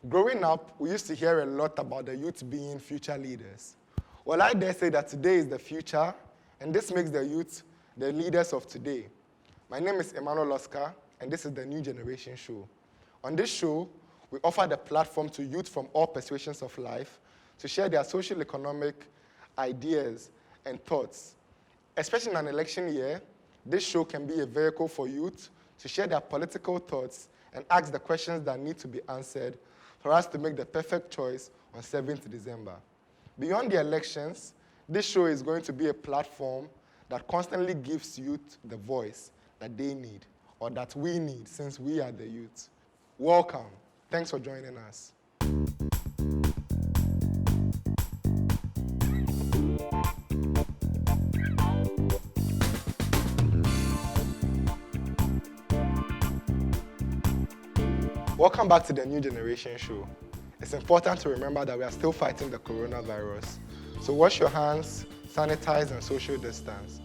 Growing up, we used to hear a lot about the youth being future leaders. Well, I dare say that today is the future, and this makes the youth the leaders of today. My name is Emmanuel Oscar, and this is the New Generation Show. On this show, we offer the platform to youth from all persuasions of life to share their social economic ideas and thoughts. Especially in an election year, this show can be a vehicle for youth to share their political thoughts and ask the questions that need to be answered for us to make the perfect choice on 7th December. Beyond the elections, this show is going to be a platform that constantly gives youth the voice that they need, or that we need since we are the youth. Welcome. Thanks for joining us. Welcome back to the New Generation Show. It's important to remember that we are still fighting the coronavirus. So wash your hands, sanitize, and social distance.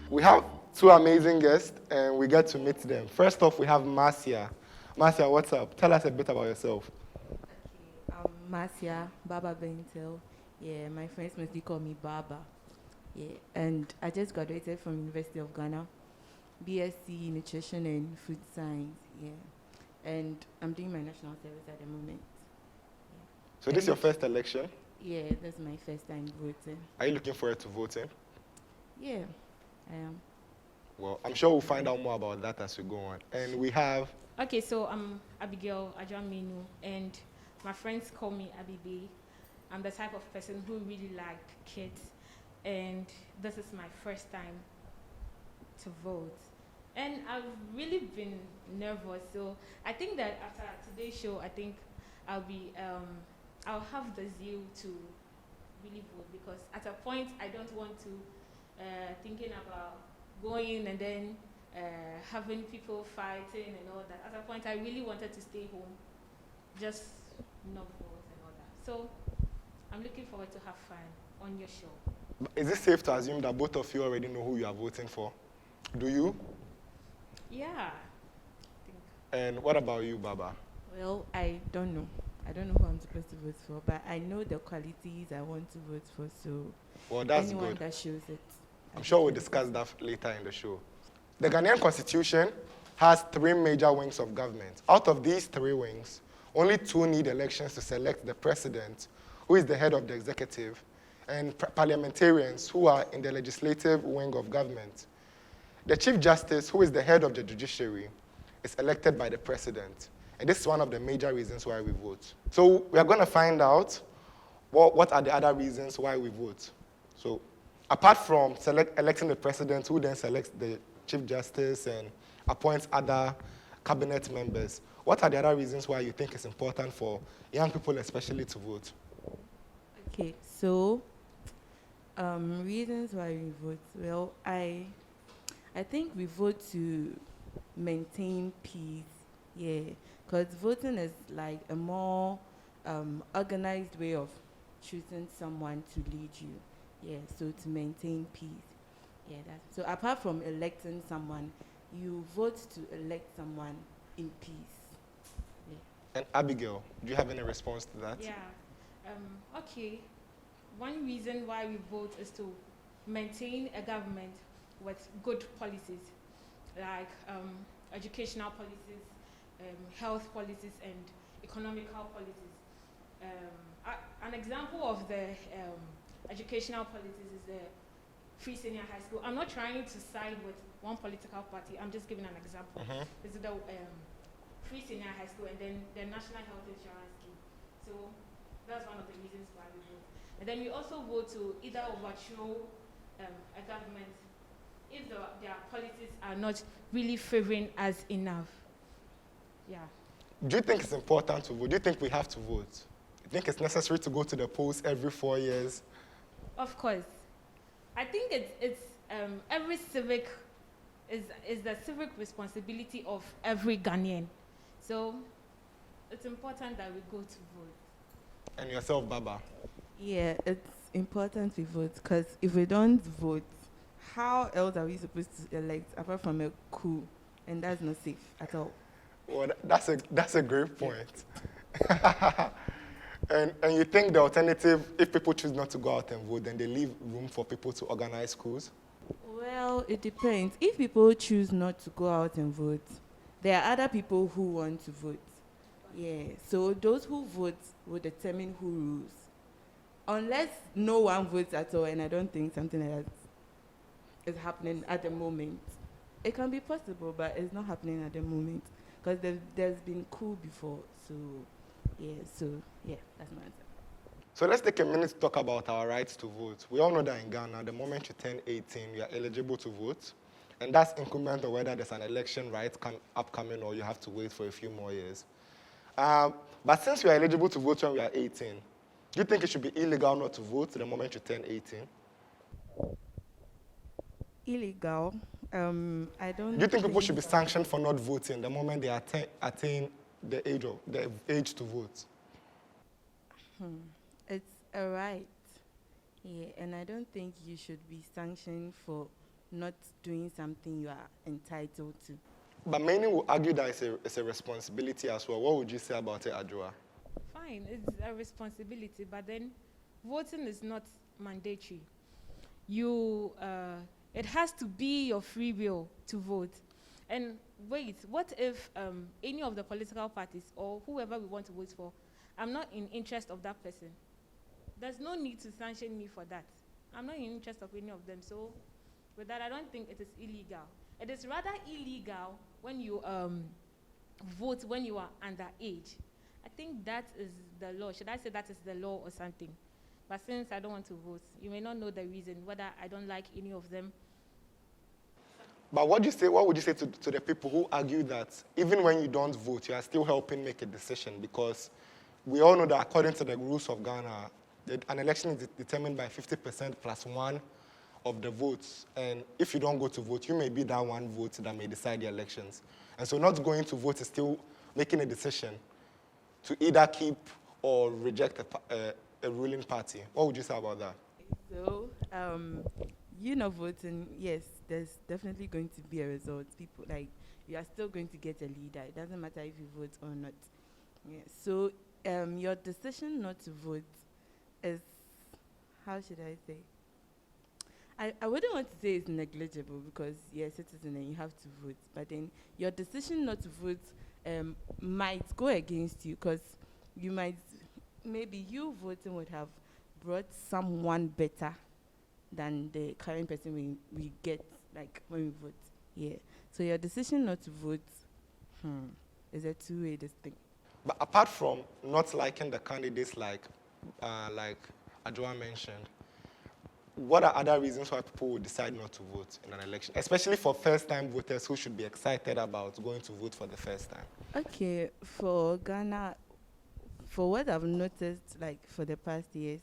We have two amazing guests, and we get to meet them. First off, we have Marcia. Marcia, what's up? Tell us a bit about yourself. Okay, I'm Marcia, Baba Bentel. Yeah, my friends mostly call me Baba. Yeah, and I just graduated from University of Ghana, BSc Nutrition and Food Science. Yeah, and I'm doing my national service at the moment. So this is your first election? Yeah, that's my first time voting. Are you looking forward to voting? Yeah, I am. Well, I'm sure we'll find out more about that as we go on. And we have... Okay, so I'm Abigail Ajamenu, and my friends call me Abibi. I'm the type of person who really like kids, and this is my first time to vote. And I've really been nervous, so I think that after today's show, I think I'll have the zeal to really vote, because at a point I don't want to thinking about going and then having people fighting and all that. At a point I really wanted to stay home, just not vote and all that. So I'm looking forward to have fun on your show. Is it safe to assume that both of you already know who you are voting for? Do you? Yeah, I think. And what about you, Baba? Well, I don't know. I don't know who I'm supposed to vote for, but I know the qualities I want to vote for, so Well, that's anyone good. that shows it. I'm sure we'll discuss that later in the show. The Ghanaian Constitution has 3 major wings of government. Out of these 3 wings, only 2 need elections to select the president, who is the head of the executive, and parliamentarians, who are in the legislative wing of government. The Chief Justice, who is the head of the judiciary, is elected by the president. And this is one of the major reasons why we vote. So we are going to find out what are the other reasons why we vote. So apart from electing the president, who then selects the Chief Justice and appoints other cabinet members, what are the other reasons why you think it's important for young people especially to vote? Okay, so reasons why we vote. Well, I think we vote to maintain peace. Yeah, because voting is like a more organized way of choosing someone to lead you. Yeah, so to maintain peace. Yeah, that's so. Apart from electing someone, you vote to elect someone in peace. Yeah. And Abigail, do you have any response to that? Yeah. Okay. One reason why we vote is to maintain a government with good policies, like educational policies, health policies, and economical policies. An example of the educational policies is the free senior high school. I'm not trying to side with one political party. I'm just giving an example. This is the free senior high school, and then the national health insurance scheme. So that's one of the reasons why we vote. And then we also vote to either overthrow a government if their policies are not really favoring us enough. Yeah. Do you think it's important to vote? Do you think we have to vote? Do you think it's necessary to go to the polls every 4 years? Of course. I think it's every civic is the civic responsibility of every Ghanaian. So it's important that we go to vote. And yourself, Baba? Yeah, it's important we vote, because if we don't vote, how else are we supposed to elect apart from a coup? And that's not safe at all. Well, that's a great point. And you think the alternative, if people choose not to go out and vote, then they leave room for people to organize schools? Well, it depends. If people choose not to go out and vote, there are other people who want to vote. Yeah, so those who vote will determine who rules. Unless no one votes at all, and I don't think something like that is happening at the moment. It can be possible, but it's not happening at the moment because there's been coup before. So yeah, that's my answer. So let's take a minute to talk about our rights to vote. We all know that in Ghana, the moment you turn 18, you are eligible to vote. And that's increment of whether there's an election upcoming or you have to wait for a few more years. But since we are eligible to vote when we are 18, do you think it should be illegal not to vote the moment you turn 18? Illegal. I don't. Do you think people should be sanctioned for not voting the moment they attain the age to vote? It's a right. Yeah, and I don't think you should be sanctioned for not doing something you are entitled to. But many will argue that it's a responsibility as well. What would you say about it, Adjoa? Fine, it's a responsibility, but then voting is not mandatory. It has to be your free will to vote. And wait, what if any of the political parties or whoever we want to vote for, I'm not in interest of that person? There's no need to sanction me for that. I'm not in interest of any of them. So with that, I don't think it is illegal. It is rather illegal when you vote when you are underage. I think that is the law. Should I say that is the law or something? But since I don't want to vote, you may not know the reason, whether I don't like any of them. But what would you say to the people who argue that even when you don't vote, you are still helping make a decision? Because we all know that according to the rules of Ghana, an election is determined by 50% plus one of the votes. And if you don't go to vote, you may be that one vote that may decide the elections. And so not going to vote is still making a decision to either keep or reject a ruling party. What would you say about that? So, you not voting, yes, there's definitely going to be a result. People, like, you are still going to get a leader. It doesn't matter if you vote or not. Yeah. So, your decision not to vote is, how should I say? I wouldn't want to say it's negligible because you're a citizen and you have to vote. But then your decision not to vote might go against you because maybe you voting would have brought someone better than the current person we get, like, when we vote. Yeah. So your decision not to vote is a two-way thing. But apart from not liking the candidates like Adjoa mentioned, what are other reasons why people would decide not to vote in an election, especially for first-time voters who should be excited about going to vote for the first time? Okay, for Ghana, for what I've noticed, like, for the past years,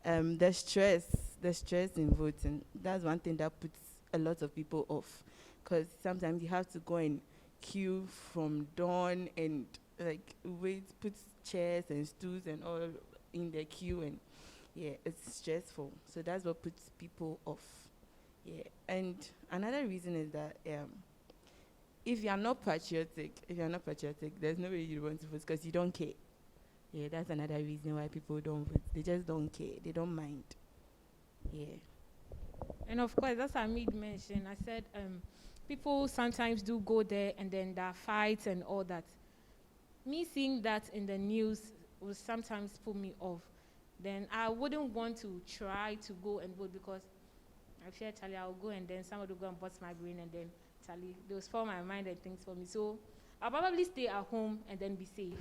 the stress in voting, that's one thing that puts a lot of people off. Because sometimes you have to go and queue from dawn and, like, put chairs and stools and all in the queue, and yeah, it's stressful. So that's what puts people off. Yeah, and another reason is that if you're not patriotic, there's no way you want to vote because you don't care. Yeah, that's another reason why people don't vote. They just don't care. They don't mind. Yeah. And of course, that's what I made mention. I said people sometimes do go there and then there are fights and all that. Me seeing that in the news will sometimes put me off. Then I wouldn't want to try to go and vote because I fear, Charlie, I'll go and then somebody will go and bust my brain and then, Charlie, they'll spoil my mind and things for me. So I'll probably stay at home and then be safe.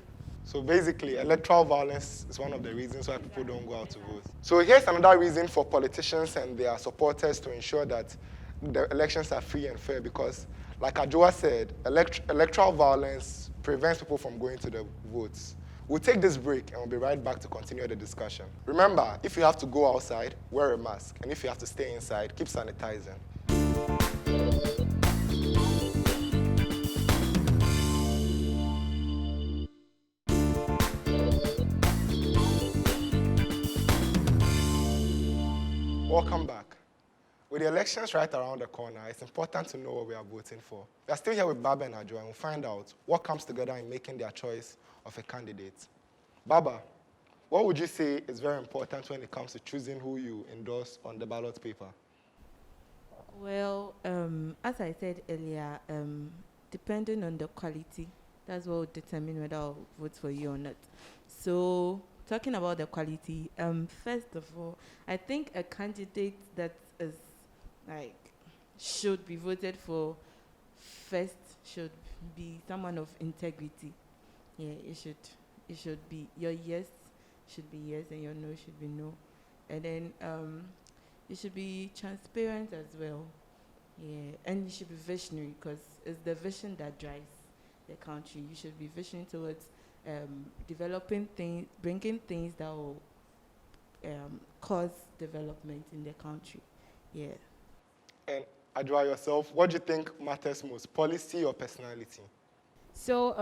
So basically, electoral violence is one of the reasons why people don't go out to vote. So here's another reason for politicians and their supporters to ensure that the elections are free and fair because, like Adjoa said, electoral violence prevents people from going to the votes. We'll take this break and we'll be right back to continue the discussion. Remember, if you have to go outside, wear a mask. And if you have to stay inside, keep sanitizing. Welcome back. With the elections right around the corner, it's important to know what we are voting for. We are still here with Baba and Adjoa and we'll find out what comes together in making their choice of a candidate. Baba, what would you say is very important when it comes to choosing who you endorse on the ballot paper? Well, as I said earlier, depending on the quality, that's what will determine whether I'll vote for you or not. So, talking about the quality, first of all, I think a candidate that is like should be voted for first should be someone of integrity. Yeah, it should be your yes should be yes and your no should be no, and then you should be transparent as well. Yeah, and you should be visionary because it's the vision that drives the country. You should be visionary towards developing things, bringing things that will cause development in the country. Yeah. And Adwa yourself, what do you think matters most, policy or personality? So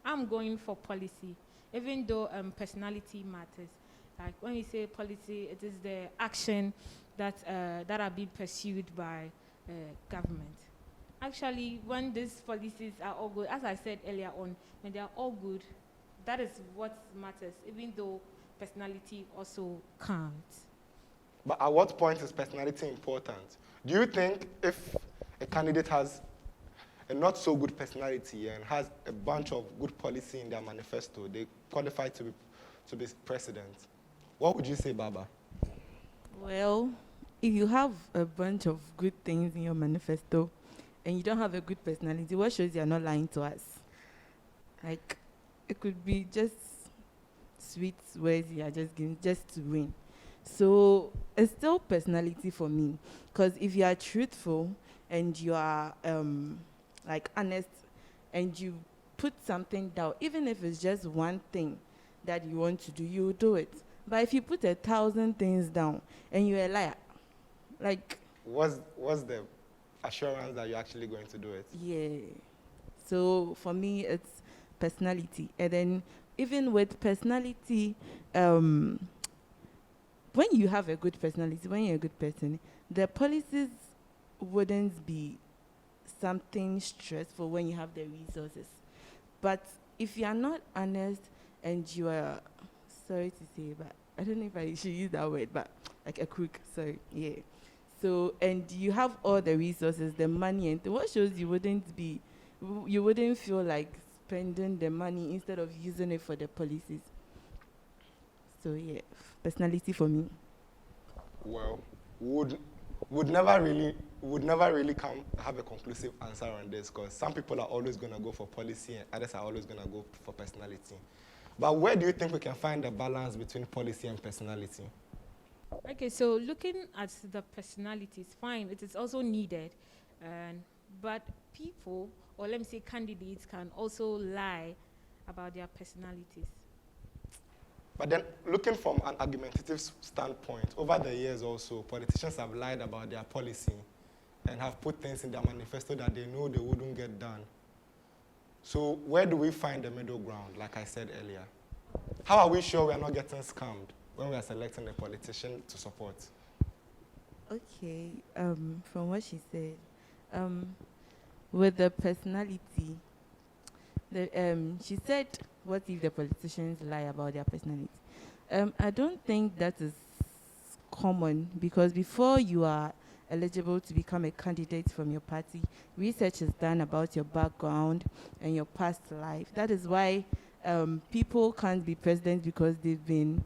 I'm going for policy, even though personality matters. Like when you say policy, it is the action that are being pursued by government. Actually, when these policies are all good, as I said earlier on, when they are all good, that is what matters, even though personality also counts. But at what point is personality important? Do you think if a candidate has a not so good personality and has a bunch of good policy in their manifesto, they qualify to be president? What would you say, Baba? Well, if you have a bunch of good things in your manifesto and you don't have a good personality, what shows you're not lying to us? Like, it could be just sweet words you are just giving just to win. So it's still personality for me, because if you are truthful and you are like honest and you put something down, even if it's just one thing that you want to do, you will do it. But if you put 1,000 things down and you're a liar, like, What's the assurance that you're actually going to do it? yeah. So for me, it's personality. And then even with personality, when you have a good personality, when you're a good person, the policies wouldn't be something stressful when you have the resources. But if you are not honest and you are, sorry to say, but I don't know if I should use that word, but like a crook, sorry, yeah. So, and you have all the resources, the money, and what shows you wouldn't feel like spending the money instead of using it for the policies. So yeah, personality for me. Well, would never really come have a conclusive answer on this, because some people are always going to go for policy and others are always going to go for personality. But where do you think we can find the balance between policy and personality? Okay, so looking at the personalities, fine, it is also needed, but people, or let me say candidates, can also lie about their personalities. But then, looking from an argumentative standpoint, over the years also, politicians have lied about their policy and have put things in their manifesto that they know they wouldn't get done. So where do we find the middle ground, like I said earlier? How are we sure we are not getting scammed when we are selecting a politician to support? Okay, from what she said, with the personality, she said, what if the politicians lie about their personality? I don't think that is common, because before you are eligible to become a candidate from your party, research is done about your background and your past life. That is why people can't be president, because they've been,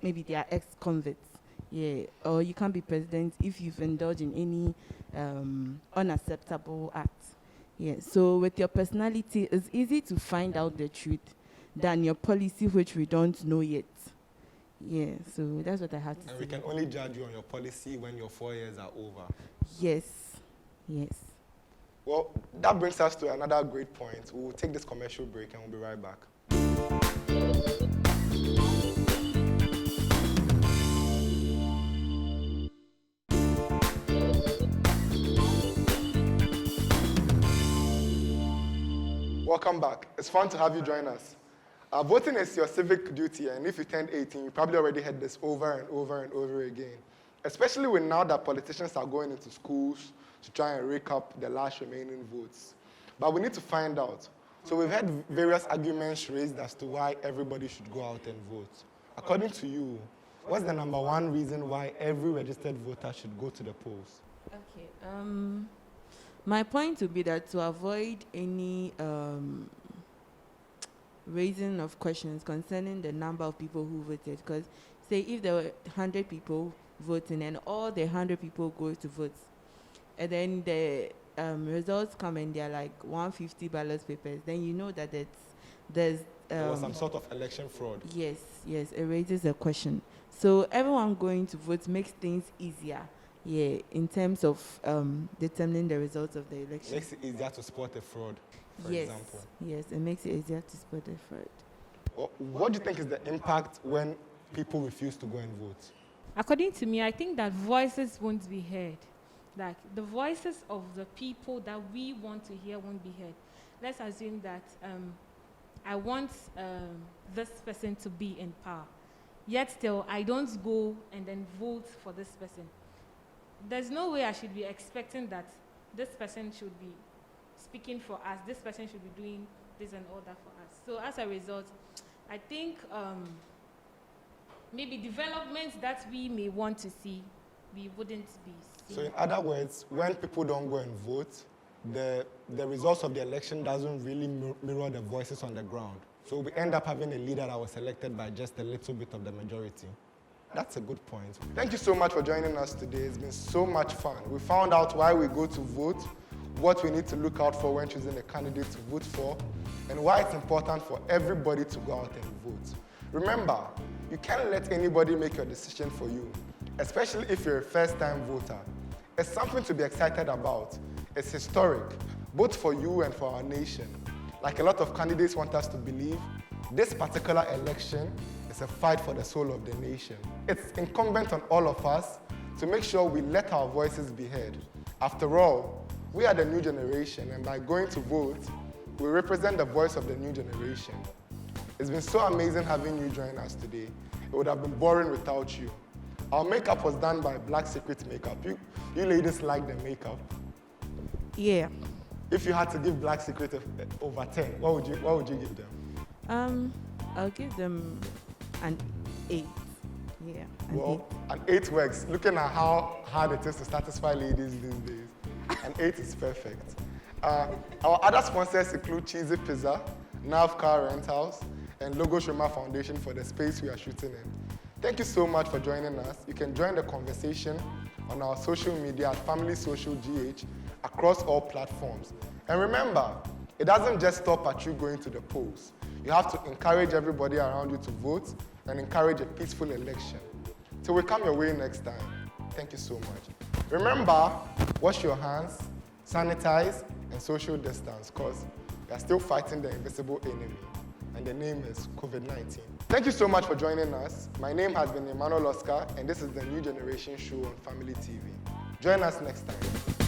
maybe they are ex-convicts. Yeah, or you can't be president if you've indulged in any unacceptable act. Yeah, so with your personality, it's easy to find out the truth than your policy, which we don't know yet. Yeah, so that's what I have to say. And we can only judge you on your policy when your 4 years are over. Yes, yes. Well, that brings us to another great point. We'll take this commercial break and we'll be right back. Welcome back. It's fun to have you join us. Voting is your civic duty, and if you turned 18, you probably already heard this over and over and over again. Especially when now that politicians are going into schools to try and rake up the last remaining votes. But we need to find out, So we've had various arguments raised as to why everybody should go out and vote. According to you, what's the number one reason why every registered voter should go to the polls? Okay. My point would be that to avoid any raising of questions concerning the number of people who voted, because say if there were 100 people voting and all the 100 people go to vote, and then the results come and they're like 150 ballot papers, then you know that there's There was some sort of election fraud. Yes, it raises a question. So everyone going to vote makes things easier, in terms of determining the results of the election. Makes it easier to spot a fraud, for example. Yes, it makes it easier to spot a fraud. What do you think is the impact when people refuse to go and vote? According to me, I think that voices won't be heard. Like, the voices of the people that we want to hear won't be heard. Let's assume that I want this person to be in power, yet still I don't go and then vote for this person. There's no way I should be expecting that this person should be speaking for us, this person should be doing this and all that for us. So as a result, I think maybe developments that we may want to see, we wouldn't be seeing. So in other words, when people don't go and vote, the results of the election doesn't really mirror the voices on the ground. So we end up having a leader that was elected by just a little bit of the majority. That's a good point. Thank you so much for joining us today. It's been so much fun. We found out why we go to vote, what we need to look out for when choosing a candidate to vote for, and why it's important for everybody to go out and vote. Remember, you can't let anybody make your decision for you, especially if you're a first-time voter. It's something to be excited about. It's historic, both for you and for our nation. Like a lot of candidates want us to believe, this particular election is a fight for the soul of the nation. It's incumbent on all of us to make sure we let our voices be heard. After all, we are the new generation, and by going to vote, we represent the voice of the new generation. It's been so amazing having you join us today. It would have been boring without you. Our makeup was done by Black Secret Makeup. You ladies like the makeup. Yeah. If you had to give Black Secret over 10, what would you give them? I'll give them an 8. Yeah. An 8 works. Looking at how hard it is to satisfy ladies these days, an 8 is perfect. Our other sponsors include Cheesy Pizza, Nav Car Rentals, and Logo Shoma Foundation for the space we are shooting in. Thank you so much for joining us. You can join the conversation on our social media at Family Social GH across all platforms. And remember, it doesn't just stop at you going to the polls. You have to encourage everybody around you to vote and encourage a peaceful election. Till we come your way next time, thank you so much. Remember, wash your hands, sanitize, and social distance, because we are still fighting the invisible enemy, and the name is COVID-19. Thank you so much for joining us. My name has been Emmanuel Oscar, and this is the New Generation Show on Family TV. Join us next time.